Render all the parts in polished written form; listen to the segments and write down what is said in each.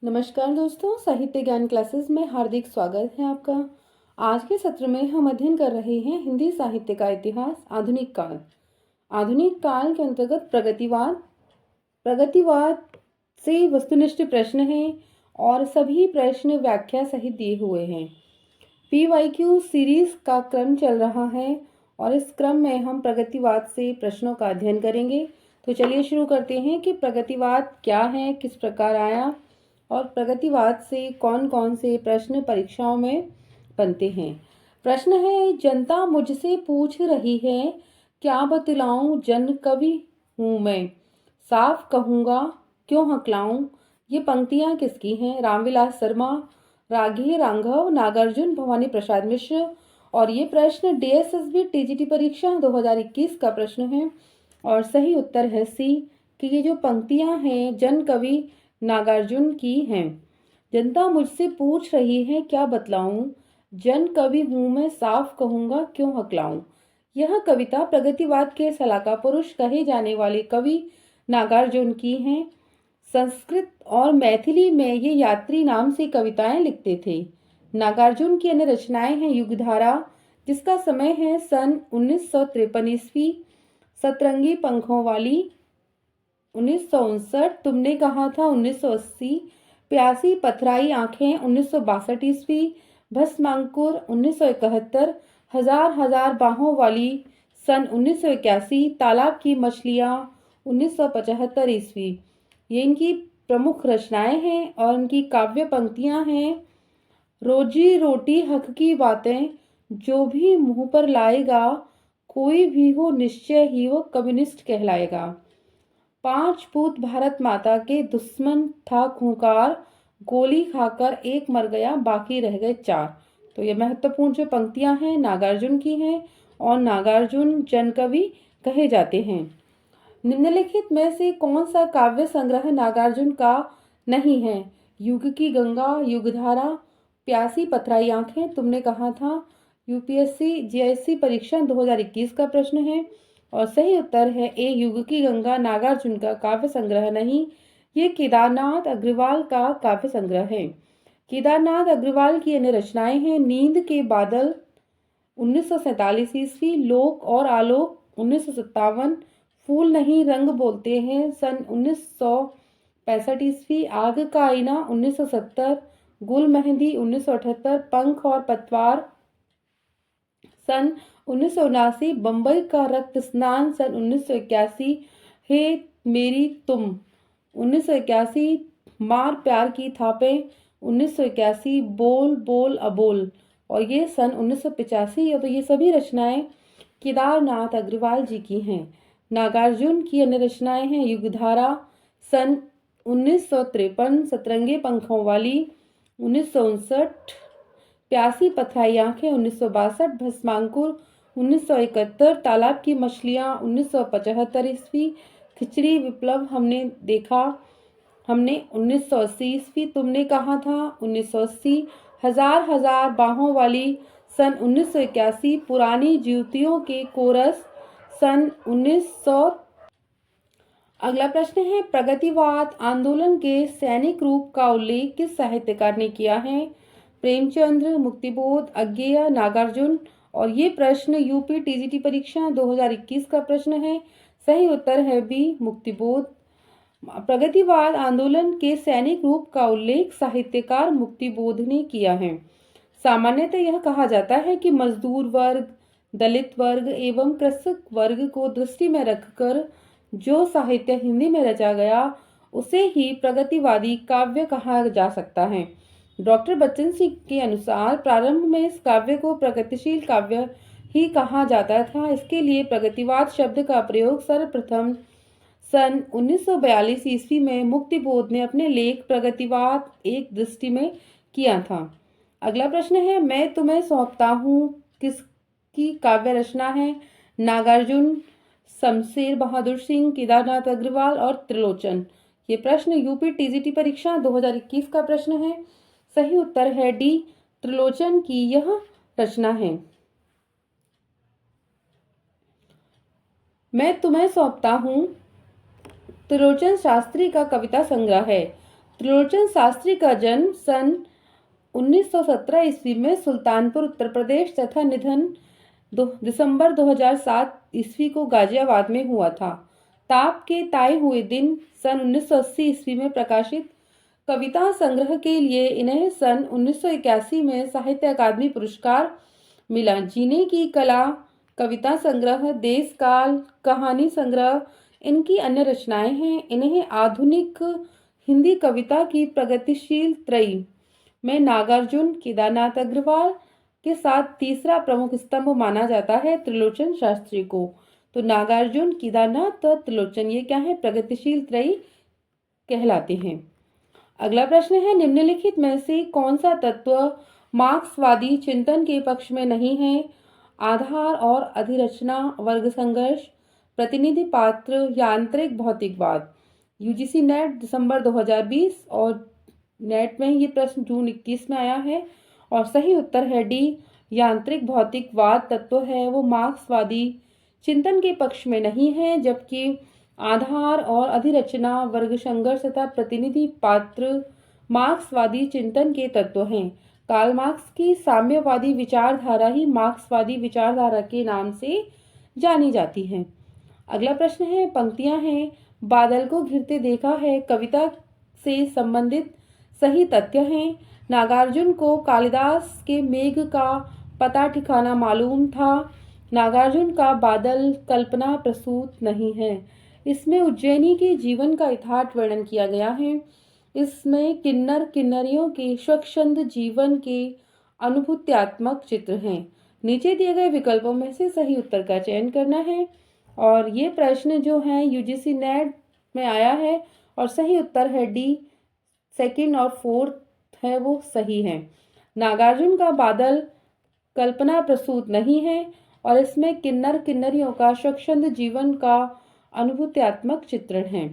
नमस्कार दोस्तों, साहित्य ज्ञान क्लासेस में हार्दिक स्वागत है आपका। आज के सत्र में हम अध्ययन कर रहे हैं हिंदी साहित्य का इतिहास, आधुनिक काल। आधुनिक काल के अंतर्गत प्रगतिवाद से वस्तुनिष्ठ प्रश्न हैं और सभी प्रश्न व्याख्या सहित दिए हुए हैं। PYQ सीरीज का क्रम चल रहा है और इस क्रम में हम प्रगतिवाद से प्रश्नों का अध्ययन करेंगे। तो चलिए शुरू करते हैं कि प्रगतिवाद क्या है, किस प्रकार आया और प्रगतिवाद से कौन कौन से प्रश्न परीक्षाओं में बनते हैं। प्रश्न है, जनता मुझसे पूछ रही है, क्या बतलाऊं जन कवि हूं मैं, साफ कहूंगा क्यों हकलाऊं। ये पंक्तियां किसकी हैं? रामविलास शर्मा, राघे राघव, नागार्जुन, भवानी प्रसाद मिश्र। और ये प्रश्न DSSB TGT परीक्षा 2021 का प्रश्न है और सही उत्तर है सी कि ये जो पंक्तियां हैं जन कवि नागार्जुन की हैं। जनता मुझसे पूछ रही है, क्या बतलाऊं जन कवि हूं मैं, साफ कहूंगा क्यों हकलाऊं। यह कविता प्रगतिवाद के सलाका पुरुष कहे जाने वाले कवि नागार्जुन की हैं। संस्कृत और मैथिली में ये यात्री नाम से कविताएं लिखते थे। नागार्जुन की अन्य रचनाएं हैं युगधारा, जिसका समय है सन 1953 ईस्वी, सतरंगी पंखों वाली 1959, तुमने कहा था 1980, प्यासी पथराई आंखें 1962 ईस्वी, भस्मांकुर 1971, हजार हजार बाहों वाली सन 1981, तालाब की मछलियां 1975 ईस्वी। ये इनकी प्रमुख रचनाएं हैं और इनकी काव्य पंक्तियां हैं। रोजी रोटी हक की बातें जो भी मुंह पर लाएगा, कोई भी हो निश्चय ही वो कम्युनिस्ट कहलाएगा। 5 पूत भारत माता के दुश्मन था खूंखार, गोली खाकर एक मर गया बाकी रह गए 4। तो ये महत्वपूर्ण जो पंक्तियां हैं नागार्जुन की हैं और नागार्जुन जनकवि कहे जाते हैं। निम्नलिखित में से कौन सा काव्य संग्रह नागार्जुन का नहीं है? युग की गंगा, युगधारा, प्यासी पथराई आंखें, तुमने कहा था। UPSC GIC परीक्षा 2021 का प्रश्न है और सही उत्तर है ए, युग की गंगा नागार्जुन का काव्य संग्रह नहीं, ये केदारनाथ अग्रवाल का काव्य संग्रह है। केदारनाथ अग्रवाल की अन्य रचनाएं हैं नींद के बादल 1947 ईस्वी, लोक और आलोक 1957, फूल नहीं रंग बोलते हैं सन 1965 ईस्वी, आग का आईना 1970, गुल मेहंदी 1978, पंख और पतवार सन 1979, बम्बई का रक्त स्नान सन 1981, हे मेरी तुम 1981, मार प्यार की थापे 1981, बोल बोल अबोल और ये सन 1985। तो ये सभी रचनाएं केदारनाथ अग्रवाल जी की हैं। नागार्जुन की अन्य रचनाएं हैं युगधारा सन 1953, सतरंगे पंखों वाली 1959, प्यासी पथराई आंखें 1962, भस्मांकुर 1971, तालाब की मछलियां 1975 ईस्वी, खिचड़ी विप्लव हमने 1980 ईस्वी, तुमने कहा था 1980, हजार हजार बाहों वाली सन 1981, पुरानी ज्योतियों के कोरस सन 1900। अगला प्रश्न है, प्रगतिवाद आंदोलन के सैनिक रूप का उल्लेख किस साहित्यकार ने किया है? प्रेमचंद्र, मुक्तिबोध, अज्ञेय, नागार्जुन। और ये प्रश्न UP TGT परीक्षा 2021 का प्रश्न है। सही उत्तर है बी, मुक्तिबोध। प्रगतिवाद आंदोलन के सैनिक रूप का उल्लेख साहित्यकार मुक्तिबोध ने किया है। सामान्यतः यह कहा जाता है कि मजदूर वर्ग, दलित वर्ग एवं कृषक वर्ग को दृष्टि में रखकर जो साहित्य हिंदी में रचा गया उसे ही प्रगतिवादी काव्य कहा जा सकता है। डॉक्टर बच्चन सिंह के अनुसार प्रारंभ में इस काव्य को प्रगतिशील काव्य ही कहा जाता था। इसके लिए प्रगतिवाद शब्द का प्रयोग सर्वप्रथम सन 1942 ईस्वी में मुक्तिबोध ने अपने लेख प्रगतिवाद एक दृष्टि में किया था। अगला प्रश्न है, मैं तुम्हें सौंपता हूँ किसकी काव्य रचना है? नागार्जुन, शमशेर बहादुर सिंह, केदारनाथ अग्रवाल और त्रिलोचन। ये प्रश्न UP TGT परीक्षा 2021 का प्रश्न है। सही उत्तर है डी, त्रिलोचन की यह रचना है। मैं तुम्हें सौंपता हूँ त्रिलोचन शास्त्री का कविता संग्रह है। त्रिलोचन शास्त्री का जन्म सन 1917 ईस्वी में सुल्तानपुर उत्तर प्रदेश तथा निधन दिसंबर 2007 ईस्वी को गाजियाबाद में हुआ था। ताप के ताए हुए दिन सन 1980 ईस्वी में प्रकाशित कविता संग्रह के लिए इन्हें सन 1981 में साहित्य अकादमी पुरस्कार मिला। जीने की कला कविता संग्रह, देश काल कहानी संग्रह इनकी अन्य रचनाएं हैं। इन्हें आधुनिक हिंदी कविता की प्रगतिशील त्रयी में नागार्जुन, केदारनाथ अग्रवाल के साथ तीसरा प्रमुख स्तंभ माना जाता है त्रिलोचन शास्त्री को। तो नागार्जुन, केदारनाथ और त्रिलोचन ये क्या है? प्रगतिशील त्रयी कहलाते हैं। अगला प्रश्न है, निम्नलिखित में से कौन सा तत्व मार्क्सवादी चिंतन के पक्ष में नहीं है? आधार और अधिरचना, वर्ग संघर्ष, प्रतिनिधि पात्र, यांत्रिक भौतिकवाद। यूजीसी नेट दिसंबर 2020 और नेट में ये प्रश्न जून 21 में आया है और सही उत्तर है डी, यांत्रिक भौतिकवाद तत्व है वो मार्क्सवादी चिंतन के पक्ष में नहीं है, जबकि आधार और अधिरचना, वर्ग संघर्ष तथा प्रतिनिधि पात्र मार्क्सवादी चिंतन के तत्व हैं। कार्ल मार्क्स की साम्यवादी विचारधारा ही मार्क्सवादी विचारधारा के नाम से जानी जाती है। अगला प्रश्न है, पंक्तियां हैं, बादल को घिरते देखा है कविता से संबंधित सही तथ्य हैं। नागार्जुन को कालिदास के मेघ का पता ठिकाना मालूम था। नागार्जुन का बादल कल्पना प्रसूत नहीं है। इसमें उज्जैनी के जीवन का यथार्थ वर्णन किया गया है। इसमें किन्नर किन्नरियों के स्वच्छंद जीवन के अनुभूत्यात्मक चित्र हैं। नीचे दिए गए विकल्पों में से सही उत्तर का चयन करना है और ये प्रश्न जो है यूजीसी नेट में आया है और सही उत्तर है डी, सेकंड और फोर्थ है वो सही है। नागार्जुन का बादल कल्पना प्रसूत नहीं है और इसमें किन्नर किन्नरियों का स्वच्छंद जीवन का अनुभूत्यात्मक चित्रण है।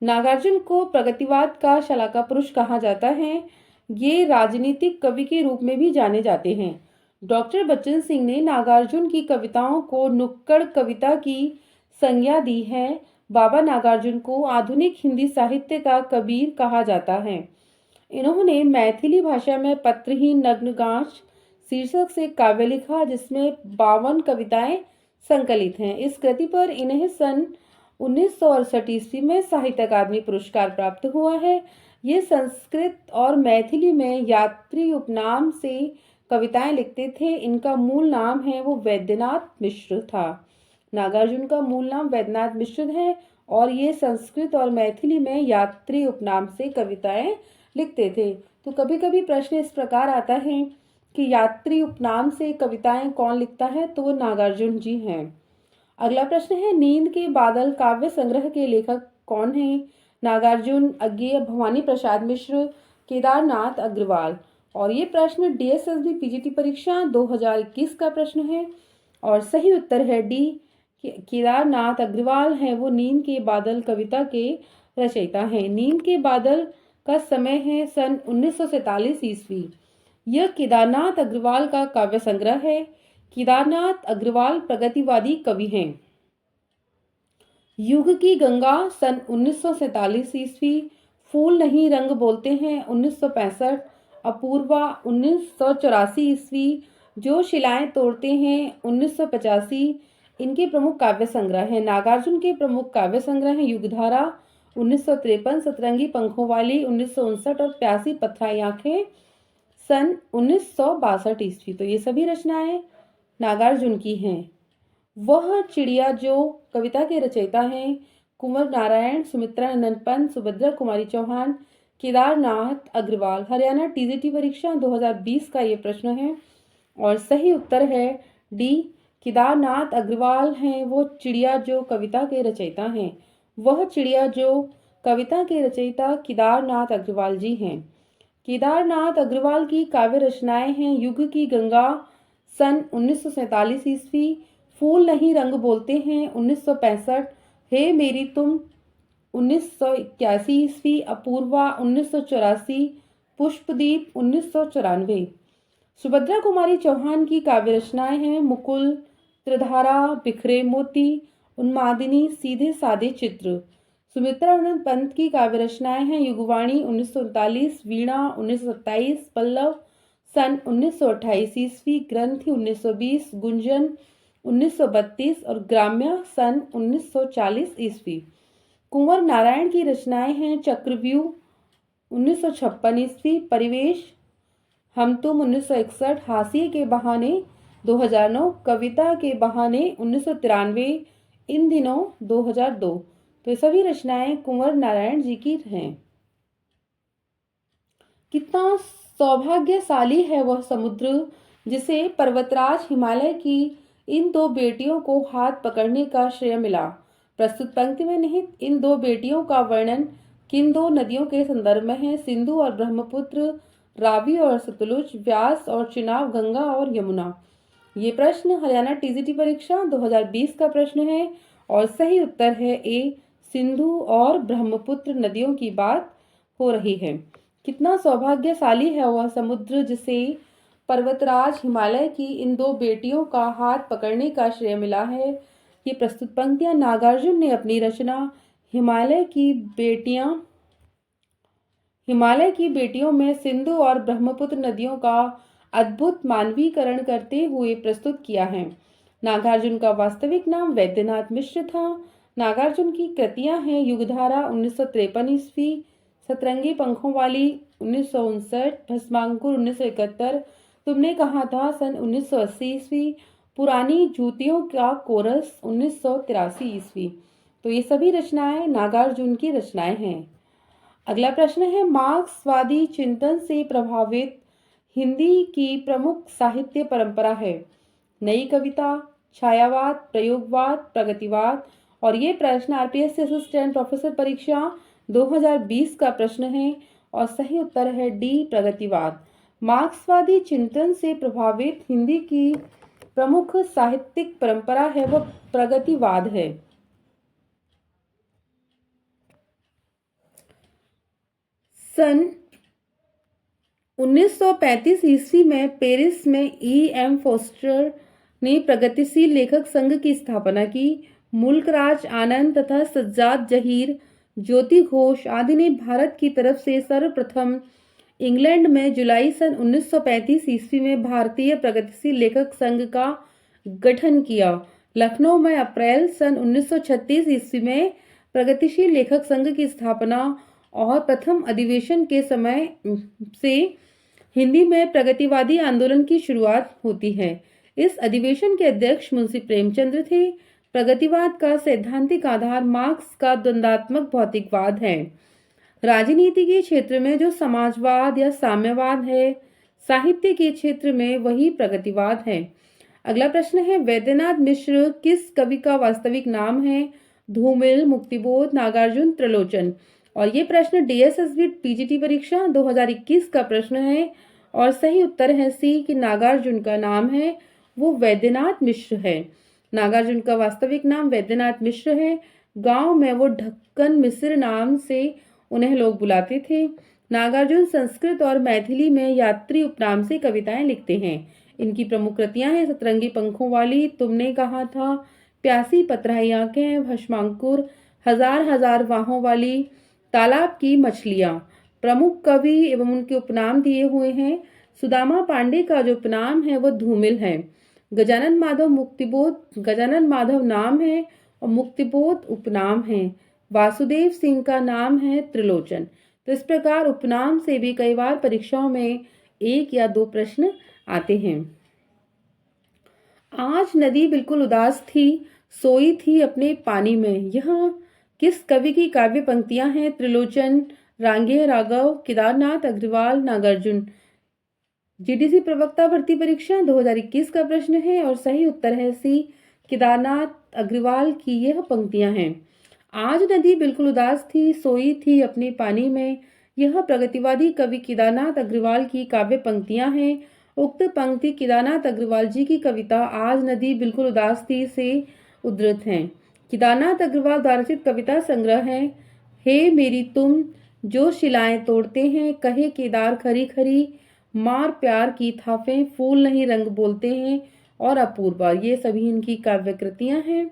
नागार्जुन को प्रगतिवाद का शलाका पुरुष कहा जाता है। ये राजनीतिक कवि के रूप में भी जाने जाते हैं। डॉक्टर बच्चन सिंह ने नागार्जुन की कविताओं को नुक्कड़ कविता की संज्ञा दी है। बाबा नागार्जुन को आधुनिक हिंदी साहित्य का कबीर कहा जाता है। इन्होंने मैथिली भाषा में पत्रहीन नग्नगांच शीर्षक से काव्य लिखा, जिसमें 52 कविताएं संकलित हैं। इस कृति पर इन्हें सन 1968 ईस्वी में साहित्य अकादमी पुरस्कार प्राप्त हुआ है। ये संस्कृत और मैथिली में यात्री उपनाम से कविताएं लिखते थे। इनका मूल नाम है वो वैद्यनाथ मिश्र था। नागार्जुन का मूल नाम वैद्यनाथ मिश्र है और ये संस्कृत और मैथिली में यात्री उपनाम से कविताएं लिखते थे। तो कभी कभी प्रश्न इस प्रकार आता है कि यात्री उपनाम से कविताएं कौन लिखता है, तो वो नागार्जुन जी हैं। अगला प्रश्न है, नींद के बादल काव्य संग्रह के लेखक कौन हैं? नागार्जुन, अज्ञेय, भवानी प्रसाद मिश्र, केदारनाथ अग्रवाल। और ये प्रश्न डीएसएसबी पीजीटी परीक्षा 2021 का प्रश्न है और सही उत्तर है डी, केदारनाथ अग्रवाल है वो नींद के बादल कविता के रचयिता हैं। नींद के बादल का समय है सन 1947 ईस्वी। यह केदारनाथ अग्रवाल का काव्य संग्रह है। केदारनाथ अग्रवाल प्रगतिवादी कवि हैं। युग की गंगा सन 1947 ईस्वी, फूल नहीं रंग बोलते हैं 1965, अपूर्वा 1984 ईस्वी, जो शिलाएं तोड़ते हैं 1985 इनके प्रमुख काव्य संग्रह हैं। नागार्जुन के प्रमुख काव्य संग्रह हैं युगधारा 1953, सतरंगी पंखों वाली 1959 और प्यासी पथराई आंखें सन 1962 ईस्वी। तो ये सभी रचनाएं नागार्जुन की हैं। वह चिड़िया जो कविता के रचयिता हैं कुंवर नारायण, सुमित्रा नंदन पंत, सुभद्रा कुमारी चौहान, केदारनाथ अग्रवाल। हरियाणा टीजीटी परीक्षा 2020 का ये प्रश्न है और सही उत्तर है डी, केदारनाथ अग्रवाल हैं वो चिड़िया जो कविता के रचयिता हैं। वह चिड़िया जो कविता के रचयिता केदारनाथ अग्रवाल जी हैं। केदारनाथ अग्रवाल की काव्य रचनाएं हैं युग की गंगा सन 1947 ईस्वी, फूल नहीं रंग बोलते हैं 1965, हे मेरी तुम 1981 ईस्वी, अपूर्वा 1984, पुष्पदीप 1994। सुभद्रा कुमारी चौहान की काव्य रचनाएं हैं मुकुल, त्रिधारा, बिखरे मोती उन्मादिनी, सीधे साधे चित्र। सुमित्रानंद पंत की काव्य रचनाएं हैं युगवाणी 1939, वीणा 1927, पल्लव सन 1928 ईस्वी, ग्रंथि 1920, गुंजन 1932 और ग्राम्य सन 1940 ईस्वी। कुंवर नारायण की रचनाएं हैं चक्रव्यूह 1956 ईस्वी, परिवेश हम तुम 1961, हाशिए के बहाने 2009, कविता के बहाने 1993, इन दिनों 2002। तो ये सभी रचनाएं कुंवर नारायण जी की हैं। कितना सौभाग्यशाली है वह समुद्र जिसे पर्वतराज हिमालय की इन दो बेटियों को हाथ पकड़ने का श्रेय मिला। प्रस्तुत पंक्ति में निहित इन दो बेटियों का वर्णन किन दो नदियों के संदर्भ में है? सिंधु और ब्रह्मपुत्र, रावी और सतलुज, व्यास और चिनाब, गंगा और यमुना। ये प्रश्न हरियाणा टीजीटी परीक्षा 2020 का प्रश्न है और सही उत्तर है ए, सिंधु और ब्रह्मपुत्र नदियों की बात हो रही है। कितना सौभाग्यशाली है वह समुद्र जिसे पर्वतराज हिमालय की इन दो बेटियों का हाथ पकड़ने का श्रेय मिला है। ये प्रस्तुत पंक्तियां नागार्जुन ने अपनी रचना हिमालय की बेटियों में सिंधु और ब्रह्मपुत्र नदियों का अद्भुत मानवीकरण करते हुए प्रस्तुत किया है। नागार्जुन का वास्तविक नाम वैद्यनाथ मिश्र था। नागार्जुन की कृतियां हैं युगधारा 1953 ईस्वी, सतरंगी पंखों वाली 1959, भस्मांकुर 1971, तुमने कहा था सन 1980 ईस्वी, पुरानी जूतियों का कोरस 1983 ईस्वी। तो ये सभी रचनाएं नागार्जुन की रचनाएं हैं। अगला प्रश्न है मार्क्सवादी चिंतन से प्रभावित हिंदी की प्रमुख साहित्य परंपरा है? नई कविता, छायावाद, प्रयोगवाद, प्रगतिवाद। और ये प्रश्न आरपीएससी असिस्टेंट प्रोफेसर परीक्षा 2020 का प्रश्न है और सही उत्तर है डी, प्रगतिवाद। मार्क्सवादी चिंतन से प्रभावित हिंदी की प्रमुख साहित्यिक परंपरा है वह प्रगतिवाद है। सन 1935 ईस्वी में पेरिस में E.M. फोस्टर ने प्रगतिशील लेखक संघ की स्थापना की। मुल्कराज आनंद तथा सज्जाद जहीर, ज्योति घोष आदि ने भारत की तरफ से सर्वप्रथम इंग्लैंड में जुलाई सन 1935 ईस्वी में भारतीय प्रगतिशील लेखक संघ का गठन किया। लखनऊ में अप्रैल सन 1936 ईस्वी में प्रगतिशील लेखक संघ की स्थापना और प्रथम अधिवेशन के समय से हिंदी में प्रगतिवादी आंदोलन की शुरुआत होती है। इस अधिवेशन के अध्यक्ष मुंशी प्रेमचंद्र थे। प्रगतिवाद का सैद्धांतिक आधार मार्क्स का द्वंद्वात्मक भौतिकवाद है। राजनीति के क्षेत्र में जो समाजवाद या साम्यवाद है, साहित्य के क्षेत्र में वही प्रगतिवाद है। अगला प्रश्न है वैद्यनाथ मिश्र किस कवि का वास्तविक नाम है? धूमिल, मुक्तिबोध, नागार्जुन, त्रिलोचन। और ये प्रश्न डीएसएसबी पीजीटी परीक्षा 2021 का प्रश्न है और सही उत्तर है सी कि नागार्जुन का नाम है वो वैद्यनाथ मिश्र है। नागार्जुन का वास्तविक नाम वैद्यनाथ मिश्र है। गांव में वो ढक्कन मिश्र नाम से उन्हें लोग बुलाते थे। नागार्जुन संस्कृत और मैथिली में यात्री उपनाम से कविताएं लिखते हैं। इनकी प्रमुख कृतियां हैं सतरंगी पंखों वाली, तुमने कहा था, प्यासी पतराई आंखें, भस्मांकुर, हजार हजार बाहों वाली, तालाब की मछलियां। प्रमुख कवि एवं उनके उपनाम दिए हुए हैं। सुदामा पांडे का जो उपनाम है वो धूमिल है। गजानन माधव नाम है और मुक्तिबोध उपनाम है। वासुदेव सिंह का नाम है त्रिलोचन। तो इस प्रकार उपनाम से भी कई बार परीक्षाओं में 1 या 2 प्रश्न आते हैं। आज नदी बिल्कुल उदास थी, सोई थी अपने पानी में। यह किस कवि की काव्य पंक्तियां हैं? त्रिलोचन, रांगेय राघव, केदारनाथ अग्रवाल, नागार्जुन। जीडीसी प्रवक्ता भर्ती परीक्षा 2021 का प्रश्न है और सही उत्तर है सी, केदारनाथ अग्रवाल की यह पंक्तियां हैं। आज नदी बिल्कुल उदास थी, सोई थी अपने पानी में। यह प्रगतिवादी कवि केदारनाथ अग्रवाल की काव्य पंक्तियां हैं। उक्त पंक्ति केदारनाथ अग्रवाल जी की कविता आज नदी बिल्कुल उदास थी से उद्धृत हैं। केदारनाथ अग्रवाल द्वारा रचित कविता संग्रह है हे मेरी तुम जो शिलाएं तोड़ते हैं, कहे केदार खरी खरी, मार प्यार की थाफें, फूल नहीं रंग बोलते हैं और अपूर्वा। ये सभी इनकी काव्य कृतियां हैं।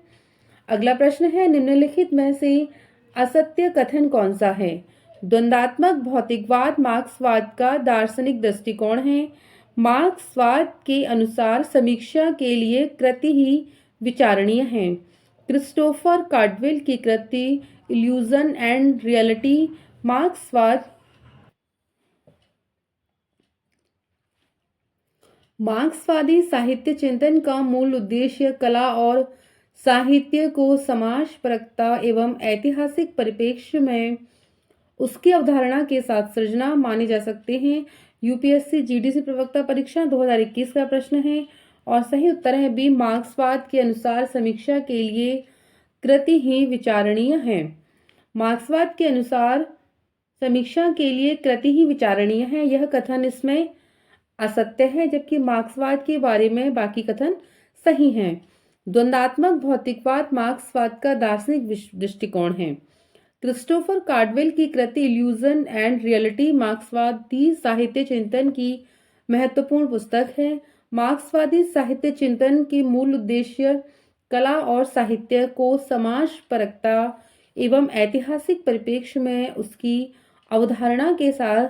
अगला प्रश्न है, निम्नलिखित में से असत्य कथन कौन सा है? द्वंद्वात्मक भौतिकवाद मार्क्सवाद का दार्शनिक दृष्टिकोण है। मार्क्सवाद के अनुसार समीक्षा के लिए कृति ही विचारणीय है। क्रिस्टोफर कार्डवेल की कृति इल्यूजन एंड रियलिटी मार्क्सवादी साहित्य चिंतन का मूल उद्देश्य कला और साहित्य को समाजपरकता एवं ऐतिहासिक परिप्रेक्ष्य में उसकी अवधारणा के साथ सृजना माने जा सकते हैं। यूपीएससी जीडीसी प्रवक्ता परीक्षा 2021 का प्रश्न है और सही उत्तर है बी। मार्क्सवाद के अनुसार समीक्षा के लिए कृति ही विचारणीय है। मार्क्सवाद के अनुसार समीक्षा के लिए कृति ही विचारणीय है, यह कथन इसमें असत्य है, जबकि मार्क्सवाद के बारे में बाकी कथन सही हैं। द्वंद्वात्मक भौतिकवाद मार्क्सवाद का दार्शनिक दृष्टिकोण है। क्रिस्टोफर कार्डवेल की कृति इल्यूजन एंड रियलिटी मार्क्सवादी साहित्य चिंतन की महत्वपूर्ण पुस्तक है। मार्क्सवादी साहित्य चिंतन के मूल उद्देश्य कला और साहित्य को समाजपरकता एवं ऐतिहासिक परिप्रेक्ष्य में उसकी अवधारणा के साथ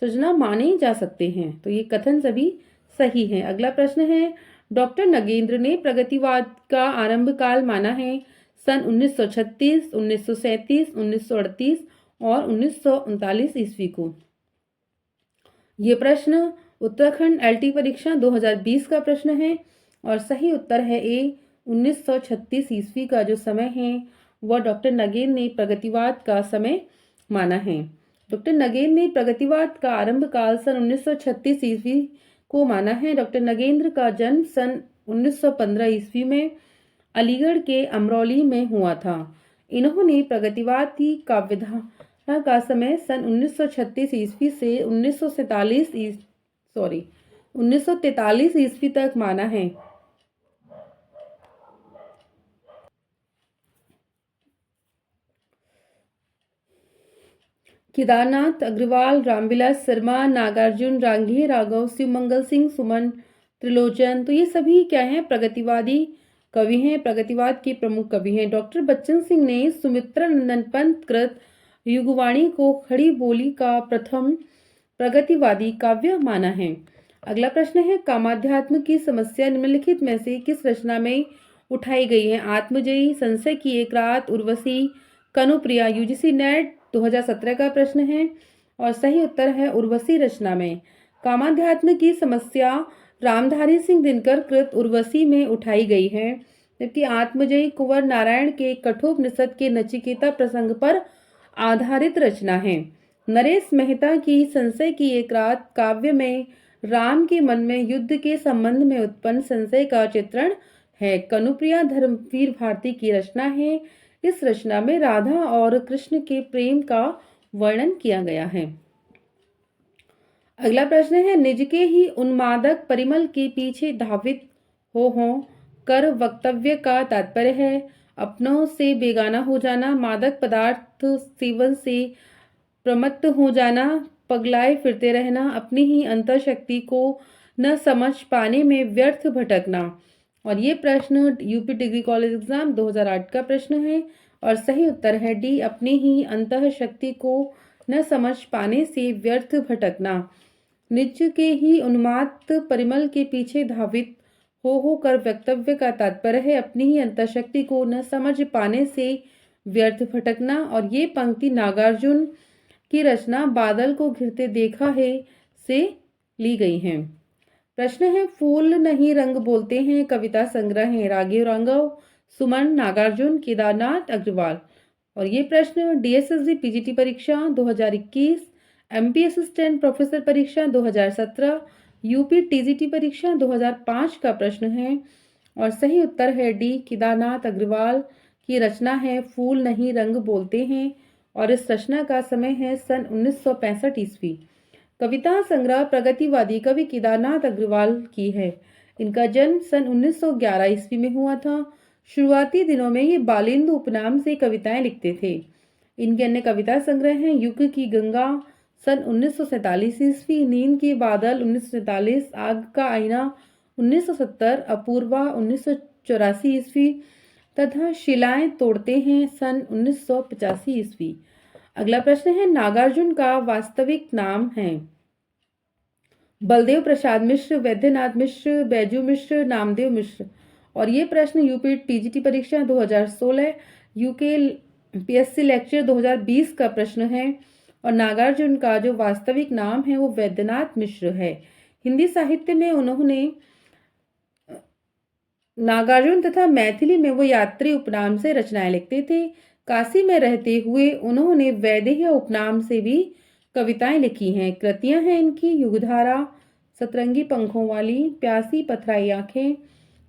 सृजना माने जा सकते हैं। तो ये कथन सभी सही हैं। अगला प्रश्न है, डॉक्टर नगेंद्र ने प्रगतिवाद का आरंभ काल माना है सन 1936, 1937, 1938 और 1939 ईस्वी को। ये प्रश्न उत्तराखंड एलटी परीक्षा 2020 का प्रश्न है और सही उत्तर है ए। 1936 ईस्वी का जो समय है वह डॉक्टर नगेंद्र ने प्रगतिवाद का समय माना है। डॉक्टर नगेंद्र ने प्रगतिवाद का आरंभ काल सन 1936 ईस्वी को माना है। डॉक्टर नगेंद्र का जन्म सन 1915 ईस्वी में अलीगढ़ के अमरौली में हुआ था। इन्होंने प्रगतिवाद की काव्यधारा का समय सन 1936 ईस्वी से 1943 ईस्वी तक माना है। केदारनाथ अग्रवाल, रामविलास शर्मा, नागार्जुन रांघे, राघव शिवमंगल सिंह, सुमन त्रिलोचन, तो ये सभी क्या हैं? प्रगतिवादी कवि हैं, प्रगतिवाद के प्रमुख कवि हैं। डॉक्टर बच्चन सिंह ने सुमित्रा नंदन पंत कृत युगवाणी को खड़ी बोली का प्रथम प्रगतिवादी काव्य माना है। अगला प्रश्न है, कामाध्यात्म की समस्या निम्नलिखित में से किस रचना में उठाई गई है? आत्मजयी, संशय की एक रात, उर्वशी, कनुप्रिया। यूजीसी नेट 2017 का प्रश्न है और सही उत्तर है उर्वशी रचना में। कामाध्यात्म की समस्या रामधारी सिंह दिनकर कृत उर्वशी में उठाई गई है, जबकि आत्मजयी कुंवर नारायण के कठोपनिषद के नचिकेता प्रसंग पर आधारित रचना है। नरेश मेहता की संशय की एक रात काव्य में राम के मन में युद्ध के संबंध में उत्पन्न संशय का चित्रण है। कनुप्रिया धर्मवीर भारती की रचना है। इस रचना में राधा और कृष्ण के प्रेम का वर्णन किया गया है। अगला प्रश्न है, निज के ही उन्मादक परिमल के पीछे धावित हो कर वक्तव्य का तात्पर्य है अपनों से बेगाना हो जाना, मादक पदार्थ सेवन से प्रमत्त हो जाना, पगलाए फिरते रहना, अपनी ही अंतःशक्ति को न समझ पाने में व्यर्थ भटकना। और ये प्रश्न यूपी डिग्री कॉलेज एग्जाम 2008 का प्रश्न है और सही उत्तर है डी। अपनी ही अंतःशक्ति को न समझ पाने से व्यर्थ भटकना। निज के ही उन्माद परिमल के पीछे धावित हो कर वक्तव्य का तात्पर्य है अपनी ही अंतःशक्ति को न समझ पाने से व्यर्थ भटकना। और ये पंक्ति नागार्जुन की रचना बादल को घिरते देखा है से ली गई है। प्रश्न है, फूल नहीं रंग बोलते हैं कविता संग्रह है। राघव रांगव, सुमन, नागार्जुन, केदारनाथ अग्रवाल। और ये प्रश्न डीएसएसबी पीजीटी परीक्षा 2021, एमपी असिस्टेंट प्रोफेसर परीक्षा 2017, यूपी टीजीटी परीक्षा 2005 का प्रश्न है और सही उत्तर है डी। केदारनाथ अग्रवाल की रचना है फूल नहीं रंग बोलते हैं और इस रचना का समय है सन 1965 ईस्वी। कविता संग्रह प्रगतिवादी कवि केदारनाथ अग्रवाल की है। इनका जन्म सन 1911 ईस्वी में हुआ था। शुरुआती दिनों में ये बालेंदु उपनाम से कविताएं लिखते थे। इनके अन्य कविता संग्रह हैं युग की गंगा सन 1947 ईस्वी, नींद के बादल 1947, आग का आईना 1970, अपूर्वा 1984 ईस्वी, तथा शिलाएं तोड़ते हैं सन 1985 ईस्वी। अगला प्रश्न है, नागार्जुन का वास्तविक नाम है? बलदेव प्रसाद मिश्र, वैद्यनाथ मिश्र, बैजू मिश्र, नामदेव मिश्र। और ये प्रश्न यूपी टीजीटी परीक्षा 2016, यूके पीएससी लेक्चर 2020 का प्रश्न है। और नागार्जुन का जो वास्तविक नाम है वो वैद्यनाथ मिश्र है। हिंदी साहित्य में उन्होंने नागार्जुन तथा मैथिली में वो यात्री उपनाम से रचनाएं लिखते थे। काशी में रहते हुए उन्होंने वैदेह्य उपनाम से भी कविताएं लिखी हैं। कृतियां हैं इनकी युगधारा, सतरंगी पंखों वाली, प्यासी पथराई आंखें,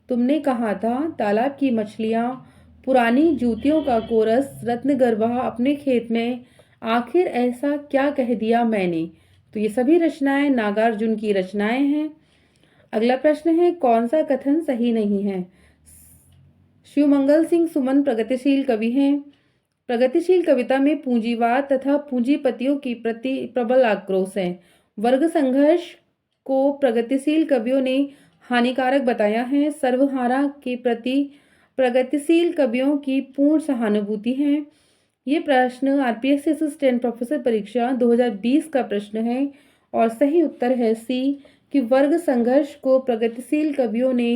तुमने कहा था, तालाब की मछलियां, पुरानी जूतियों का कोरस, रत्नगर्भा, अपने खेत में, आखिर ऐसा क्या कह दिया मैंने। तो ये सभी रचनाएं नागार्जुन की रचनाएं हैं। अगला प्रश्न है, कौन सा कथन सही नहीं है? शिवमंगल सिंह सुमन प्रगतिशील कवि हैं। प्रगतिशील कविता में पूंजीवाद तथा पूंजीपतियों की प्रति प्रबल आक्रोश है। वर्ग संघर्ष को प्रगतिशील कवियों ने हानिकारक बताया है। सर्वहारा के प्रति प्रगतिशील कवियों की पूर्ण सहानुभूति है। ये प्रश्न आरपीएससी असिस्टेंट प्रोफेसर परीक्षा 2020 का प्रश्न है और सही उत्तर है सी कि वर्ग संघर्ष को प्रगतिशील कवियों ने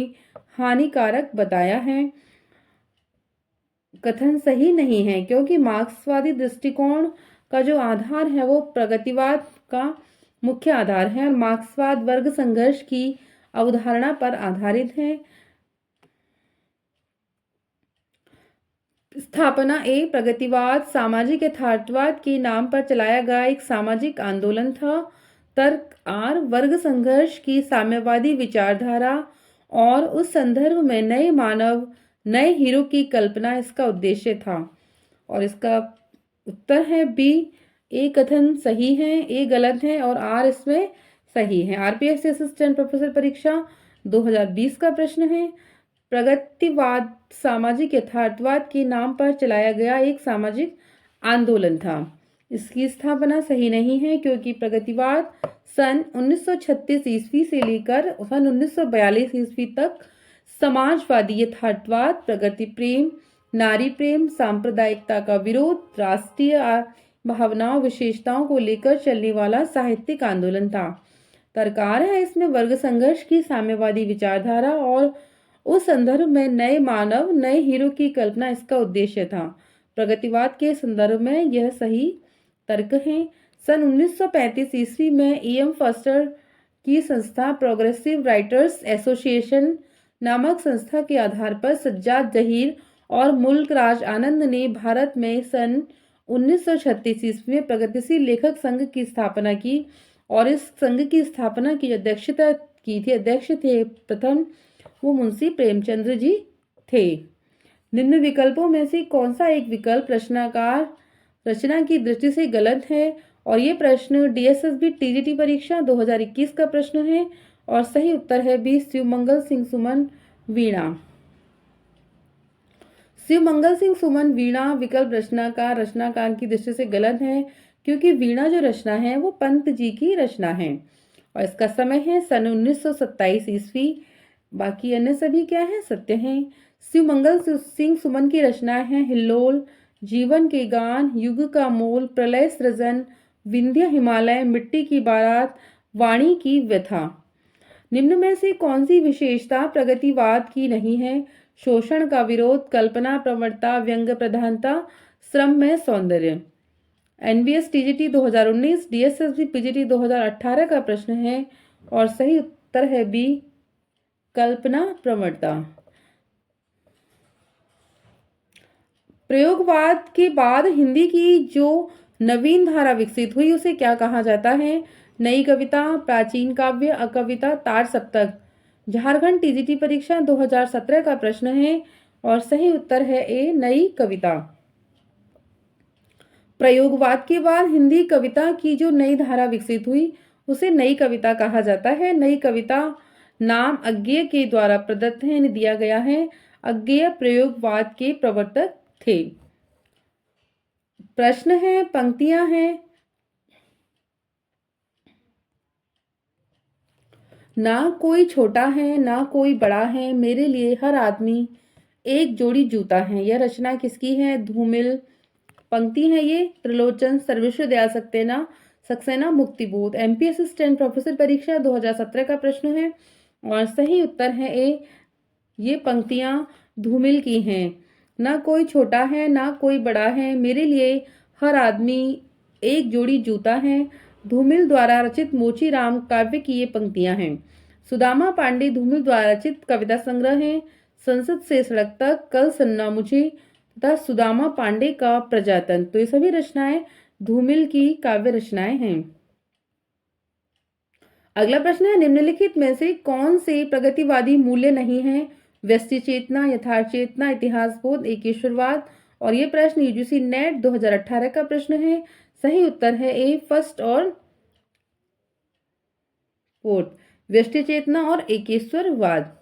हानिकारक बताया है। कथन सही नहीं है क्योंकि मार्क्सवादी दृष्टिकोण का जो आधार है वो प्रगतिवाद का मुख्य आधार है और मार्क्सवाद वर्ग संघर्ष की अवधारणा पर आधारित है। स्थापना ए, प्रगतिवाद सामाजिक यथार्थवाद के नाम पर चलाया गया एक सामाजिक आंदोलन था। तर्क आर, वर्ग संघर्ष की साम्यवादी विचारधारा और उस संदर्भ में नए मानव, नए हीरो की कल्पना इसका उद्देश्य था। और इसका उत्तर है बी, ए कथन सही है, ए गलत है और आर इसमें सही है। आरपीएससी असिस्टेंट प्रोफेसर परीक्षा 2020 का प्रश्न है। प्रगतिवाद सामाजिक यथार्थवाद के नाम पर चलाया गया एक सामाजिक आंदोलन था। इसकी स्थापना सही नहीं है क्योंकि प्रगतिवाद सन 1936 ईस्वी से लेकर सन 1942 ईस्वी तक समाजवादी यथार्थवाद, प्रगति प्रेम, नारी प्रेम, सांप्रदायिकता का विरोध, राष्ट्रीय भावनाओं, विशेषताओं को लेकर चलने वाला साहित्यिक आंदोलन था। तरकार है इसमें वर्ग संघर्ष की साम्यवादी विचारधारा और उस संदर्भ में नए मानव, नए हीरो की कल्पना इसका उद्देश्य था। प्रगतिवाद के संदर्भ में यह सही तर्क है। सन 1935 ईस्वी में E.M. फॉस्टर की संस्था प्रोग्रेसिव राइटर्स एसोसिएशन नामक संस्था के आधार पर सज्जाद जहीर और मुल्क राज आनंद ने भारत में सन 1936 ईस्वी में प्रगतिशील लेखक संघ की स्थापना की और इस संघ की स्थापना की अध्यक्षता की थी। अध्यक्ष थे प्रथम वो मुंशी प्रेमचंद्र जी थे। निम्न विकल्पों में से कौन सा एक विकल्प रचनाकार रचना की दृष्टि से गलत है? और ये प्रश्न डीएसएसबी टीजीटी परीक्षा 2021 का प्रश्न है और सही उत्तर है बी, शिवमंगल सिंह सुमन वीणा। शिवमंगल सिंह सुमन वीणा विकल्प रचनाकार की दृष्टि से गलत है क्योंकि वीणा जो रचना है वो पंत जी की रचना है और इसका समय है सन 1927 ईस्वी। बाकी अन्य सभी क्या है, सत्य हैं। शिवमंगल सिंह सुमन की रचनाएं हैं हिल्लोल, जीवन के गान, युग का मोल, प्रलय सृजन, विंध्य हिमालय, मिट्टी की बारात, वाणी की व्यथा। निम्न में से कौन सी विशेषता प्रगतिवाद की नहीं है? शोषण का विरोध, कल्पना प्रवणता, व्यंग्य प्रधानता, श्रम में सौंदर्य। एनवीएस टीजीटी 2019, डीएसएसबी पीजीटी 2018 का प्रश्न है और सही उत्तर है बी, कल्पना प्रवणता। प्रयोगवाद के बाद हिंदी की जो नवीन धारा विकसित हुई उसे क्या कहा जाता है? नई कविता, प्राचीन काव्य, अकविता, तार सप्तक। झारखंड टीजीटी परीक्षा 2017 का प्रश्न है और सही उत्तर है ए, नई कविता। प्रयोगवाद के बाद हिंदी कविता की जो नई धारा विकसित हुई उसे नई कविता कहा जाता है। नई कविता नाम अज्ञेय के द्वारा प्रदत्त है, दिया गया है। अज्ञेय प्रयोगवाद के प्रवर्तक थे। प्रश्न है, पंक्तियां हैं, ना कोई छोटा है ना कोई बड़ा है, मेरे लिए हर आदमी एक जोड़ी जूता है। यह रचना किसकी है? धूमिल। पंक्ति है ये Trilochan Sarveshwar Dayal Saxena Muktibodh. MP assistant professor परीक्षा 2017 का प्रश्न है और सही उत्तर है ए। ये पंक्तियां धूमिल की हैं। ना कोई छोटा है ना कोई बड़ा है, मेरे लिए हर आदमी एक जोड़ी जूता है। धूमिल द्वारा रचित मोचीराम काव्य की ये पंक्तियां हैं। सुदामा पांडे धूमिल द्वारा रचित कविता संग्रह है। संसद से सड़क तक, कल सन्ना मुझे तथा सुदामा पांडे का प्रजातन। तो ये सभी रचनाएं धूमिल की काव्य रचनाएं हैं। अगला प्रश्न है निम्नलिखित में से कौन से प्रगतिवादी मूल्य नहीं है? व्यष्टि चेतना, यथार्थ चेतना, इतिहास बोध, एकेश्वरवाद। और ये प्रश्न यूजीसी नेट 2018 का प्रश्न है। सही उत्तर है ए फर्स्ट और फोर्थ, व्यष्टि चेतना और एकेश्वरवाद।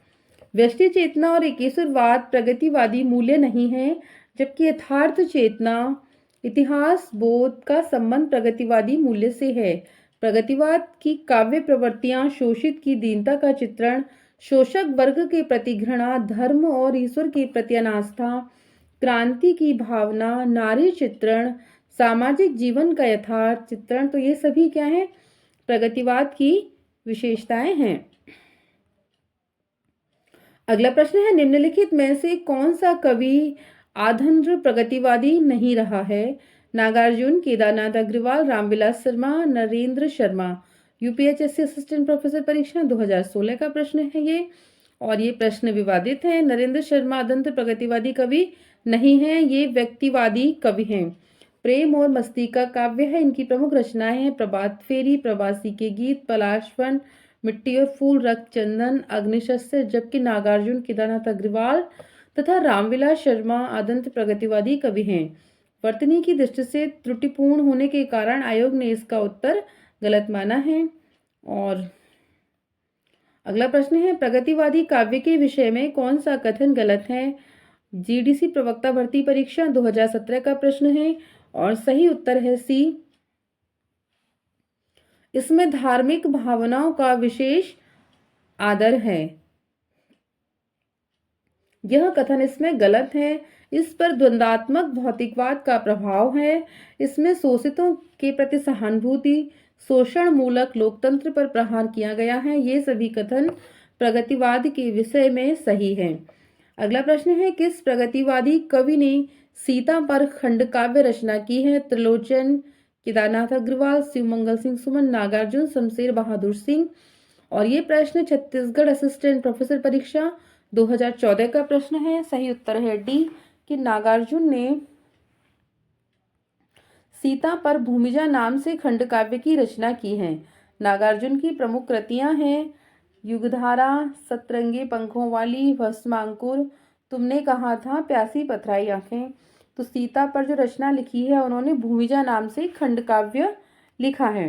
व्यष्टि चेतना और एकेश्वरवाद प्रगतिवादी मूल्य नहीं है, जबकि यथार्थ चेतना इतिहास बोध का संबंध प्रगतिवादी मूल्य से है। प्रगतिवाद की काव्य प्रवृत्तियां शोषित की दीनता का चित्रण, शोषक वर्ग के प्रति घृणा, धर्म और ईश्वर के प्रति अनास्था, क्रांति की भावना, नारी चित्रण, सामाजिक जीवन का यथार्थ चित्रण। तो ये सभी क्या है? प्रगतिवाद की विशेषताएं हैं। अगला प्रश्न है निम्नलिखित में से कौन सा कवि आधुनिक प्रगतिवादी नहीं रहा है? Nagarjun, Kedarnath Agrawal, Ramvilas Sharma, Narendra Sharma. UPHSC assistant professor परीक्षा 2016 का प्रश्न है ये और ये प्रश्न विवादित है। नरेंद्र शर्मा आधुनिक प्रगतिवादी कवि नहीं है, ये व्यक्तिवादी कवि हैं। प्रेम और मस्ती का काव्य है। इनकी प्रमुख रचनाएं हैं प्रभात फेरी, प्रवासी के गीत, पलाशवन, मिट्टी और फूल, रक्त चंदन, अग्निशस्त्र। जबकि नागार्जुन, केदारनाथ अग्रवाल तथा रामविलास शर्मा आदंत प्रगतिवादी कवि हैं। वर्तनी की दृष्टि से त्रुटिपूर्ण होने के कारण आयोग ने इसका उत्तर गलत माना है। और अगला प्रश्न है प्रगतिवादी काव्य के विषय में कौन सा कथन गलत है? जीडीसी प्रवक्ता भर्ती परीक्षा 2017 का प्रश्न है और सही उत्तर है सी। इसमें धार्मिक भावनाओं का विशेष आदर है। यह कथन इसमें गलत है। इस पर द्वंद्वात्मक भौतिकवाद का प्रभाव है। इसमें शोषितों के प्रति सहानुभूति, शोषण मूलक लोकतंत्र पर प्रहार किया गया है। ये सभी कथन प्रगतिवाद के विषय में सही है। अगला प्रश्न है किस प्रगतिवादी कवि ने सीता पर खंड काव्य रचना की है? त्रिलोचन, केदारनाथ अग्रवाल, शिवमंगल सिंह सुमन, नागार्जुन, शमशेर बहादुर सिंह। और ये प्रश्न छत्तीसगढ़ असिस्टेंट प्रोफेसर परीक्षा 2014 का प्रश्न है। सही उत्तर है डी कि नागार्जुन ने सीता पर भूमिजा नाम से खंड काव्य की रचना की है। नागार्जुन की प्रमुख कृतियां हैं युगधारा, सतरंगी पंखों वाली, भस्मांकुर, तुमने कहा था, प्यासी पथराई आंखें। तो सीता पर जो रचना लिखी है उन्होंने भूमिजा नाम से खंड काव्य लिखा है।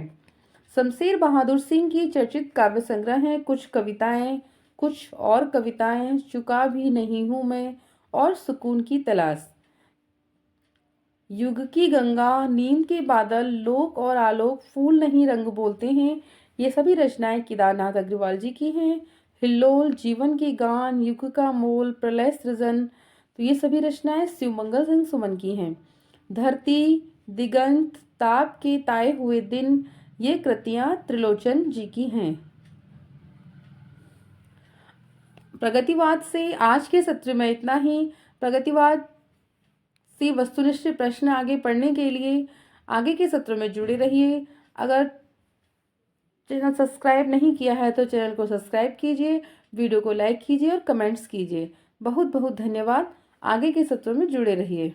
शमशेर बहादुर सिंह की चर्चित काव्य संग्रह हैं कुछ कविताएं, कुछ और कविताएं, चुका भी नहीं हूं मैं और सुकून की तलाश। युग की गंगा, नींद के बादल, लोक और आलोक, फूल नहीं रंग बोलते हैं। ये सभी रचनाएं केदारनाथ अग्रवाल जी की हैं। हिल्लोल, जीवन के गान, युग का मोल, प्रलय सृजन। तो ये सभी रचनाएं शिवमंगल सिंह सुमन की हैं। धरती, दिगंत, ताप के ताए हुए दिन, ये कृतियां त्रिलोचन जी की हैं। प्रगतिवाद से आज के सत्र में इतना ही। प्रगतिवाद से वस्तुनिष्ठ प्रश्न आगे पढ़ने के लिए आगे के सत्र में जुड़े रहिए। अगर चैनल सब्सक्राइब नहीं किया है तो चैनल को सब्सक्राइब कीजिए, वीडियो को लाइक कीजिए और कमेंट्स कीजिए। बहुत बहुत धन्यवाद। आगे के सत्रों में जुड़े रहिए।